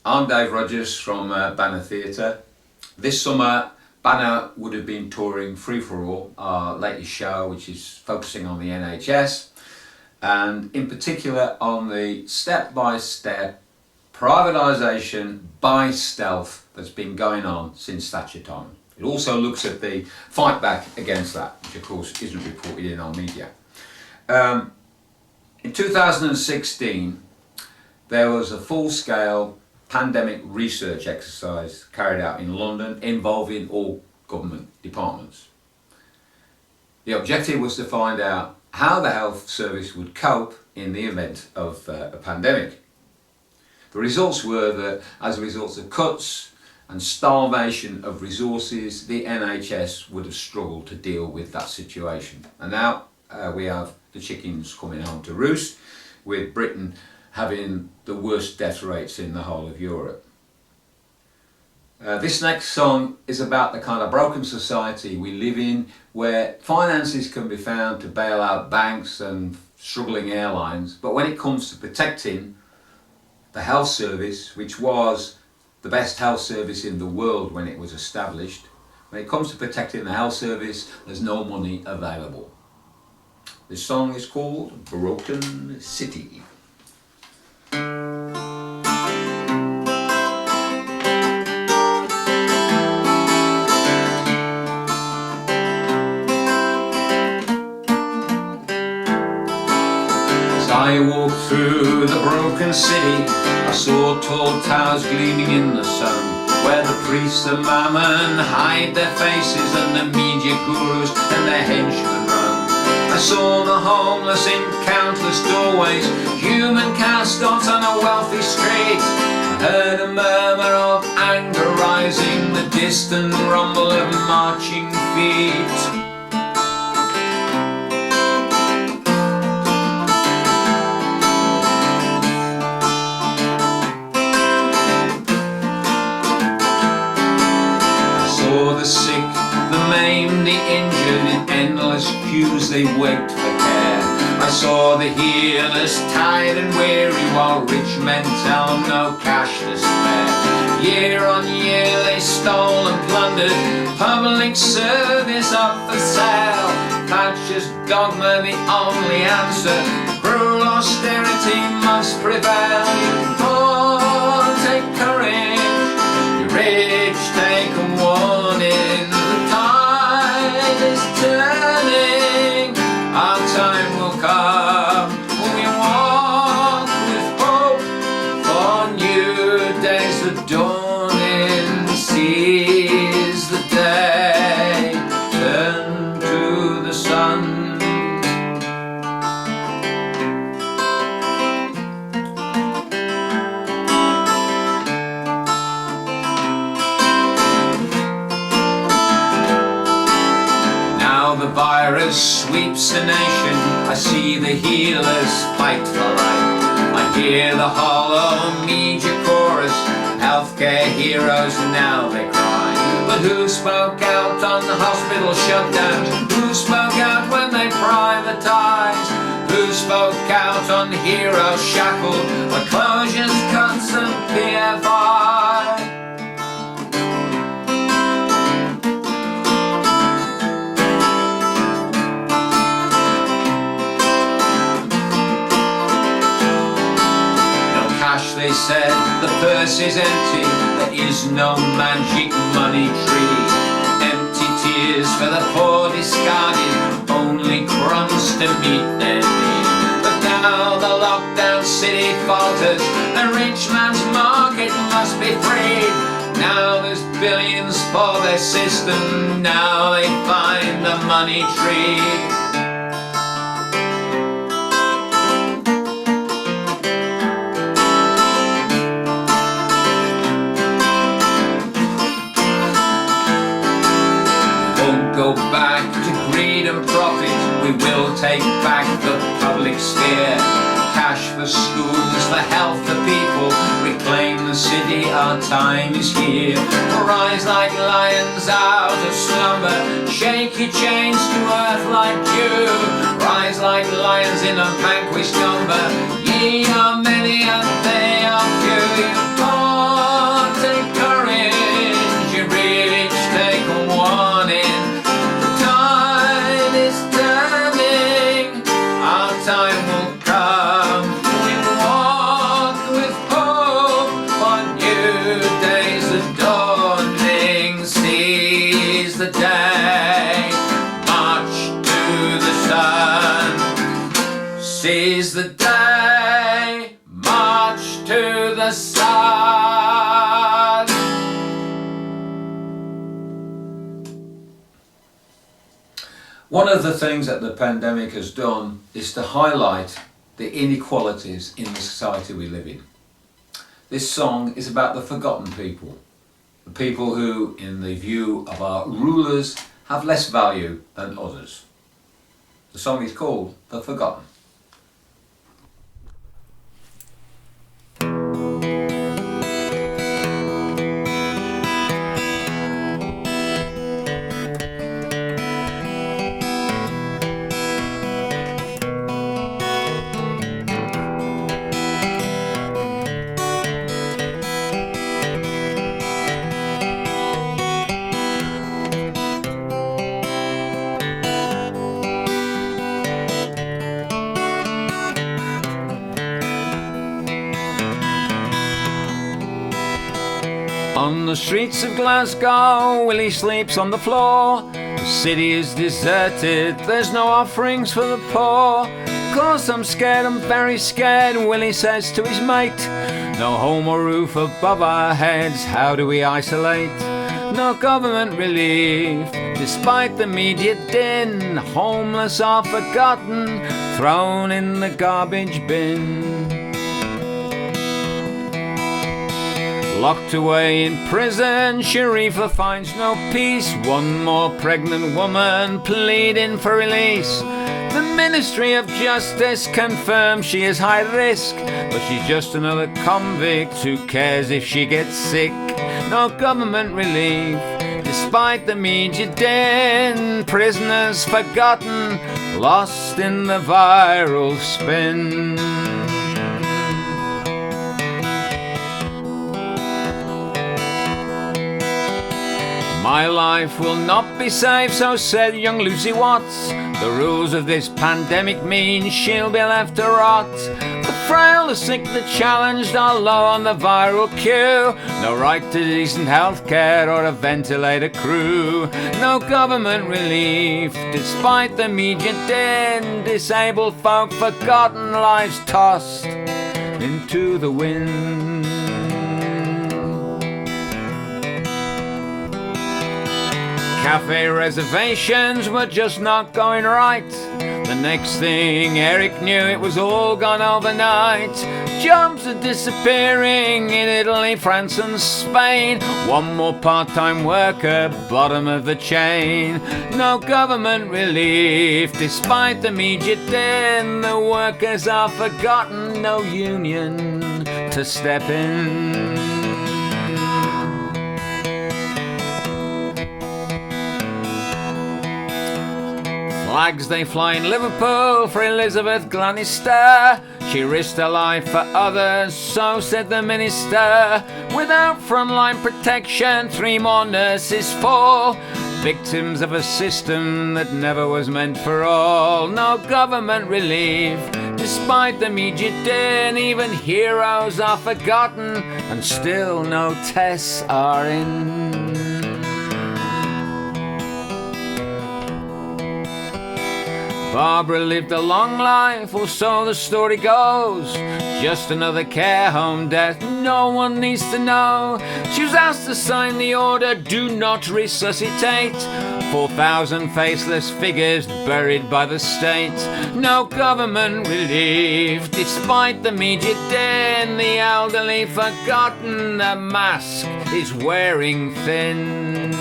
I'm Dave Rogers from Banner Theatre. This summer, Banner would have been touring Free For All, our latest show, which is focusing on the NHS, and in particular on the step-by-step privatisation by stealth that's been going on since Thatcher time. It also looks at the fight back against that, which of course isn't reported in our media. In 2016, there was a full-scale pandemic research exercise carried out in London involving all government departments. The objective was to find out how the health service would cope in the event of a pandemic. The results were that as a result of cuts and starvation of resources, the NHS would have struggled to deal with that situation. And now we have the chickens coming home to roost, with Britain having the worst death rates in the whole of Europe. This next song is about the kind of broken society we live in, where finances can be found to bail out banks and struggling airlines, but when it comes to protecting the health service, which was the best health service in the world when it was established, when it comes to protecting the health service, there's no money available. This song is called Broken City. I walked through the broken city, I saw tall towers gleaming in the sun, where the priests of Mammon hide their faces and the media gurus and their henchmen run. I saw the homeless in countless doorways, human cast-offs on a wealthy street. I heard a murmur of anger rising, the distant rumble of marching feet. The sick, the maimed, the injured, in endless queues they wait for care. I saw the healers tired and weary, while rich men tell them no cash to spare. Year on year they stole and plundered, public service up for sale. Thatcher's dogma the only answer, cruel austerity must prevail. You poor, take courage, you rich, take a warning. The tide is turning, our time will come when we walk with hope for new days are dawning. Seize the day, turn to the sun. The virus sweeps the nation, I see the healers fight for life. I hear the hollow media chorus, healthcare heroes now they cry. But who spoke out on the hospital shutdowns? Who spoke out when they privatised? Who spoke out on heroes shackled by closures, cuts and PFI? They said the purse is empty, there is no magic money tree. Empty tears for the poor discarded, only crumbs to meet their need. But now the lockdown city falters, the rich man's market must be freed. Now there's billions for their system, now they find the money tree. Go back to greed and profit, we will take back the public sphere. Cash for schools, for health for people, reclaim the city, our time is here. Rise like lions out of slumber, shake your chains to earth like dew. Rise like lions in a vanquished number, ye are many and they are few. time will come. We walk with hope on new days of dawning. Seize the day, march to the sun. Seize the day, march to the sun. One of the things that the pandemic has done is to highlight the inequalities in the society we live in. This song is about the forgotten people, the people who, in the view of our rulers, have less value than others. The song is called The Forgotten. On the streets of Glasgow, Willie sleeps on the floor. The city is deserted, there's no offerings for the poor. Cause I'm scared, I'm very scared, Willie says to his mate. No home or roof above our heads, how do we isolate? No government relief, despite the media din. Homeless are forgotten, thrown in the garbage bin. Locked away in prison, Sharifa finds no peace. One more pregnant woman pleading for release. The Ministry of Justice confirms she is high risk, but she's just another convict. Who cares if she gets sick? No government relief, despite the media din. Prisoners forgotten, lost in the viral spin. My life will not be safe, so said young Lucy Watts. The rules of this pandemic mean she'll be left to rot. The frail, the sick, the challenged are low on the viral queue. No right to decent healthcare or a ventilator crew. No government relief, despite the media din. Disabled folk forgotten, lives tossed into the wind. Cafe reservations were just not going right. The next thing Eric knew, it was all gone overnight. Jobs are disappearing in Italy, France and Spain. One more part-time worker, bottom of the chain. No government relief, despite the media din. The workers are forgotten, no union to step in. Flags they fly in Liverpool for Elizabeth Glanister. She risked her life for others, so said the minister. Without frontline protection, 3 more nurses fall. Victims of a system that never was meant for all. No government relief, despite the media din. Even heroes are forgotten, and still no tests are in. Barbara lived a long life, or so the story goes. Just another care home death, no one needs to know. She was asked to sign the order, do not resuscitate. 4,000 faceless figures buried by the state. No government relief, despite the media din. The elderly forgotten, the mask is wearing thin.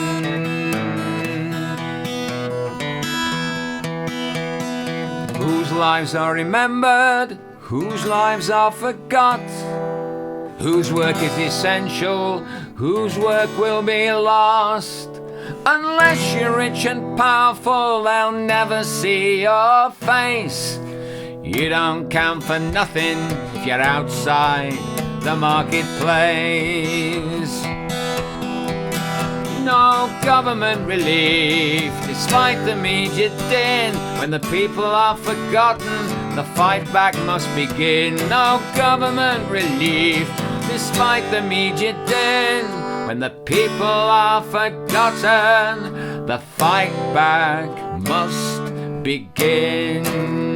Whose lives are remembered, whose lives are forgot, whose work is essential, whose work will be lost. Unless you're rich and powerful, they'll never see your face. You don't count for nothing if you're outside the marketplace. No government relief, despite the media din. When the people are forgotten, The fight back must begin, no government relief, despite the immediate din. When the people are forgotten, the fight back must begin.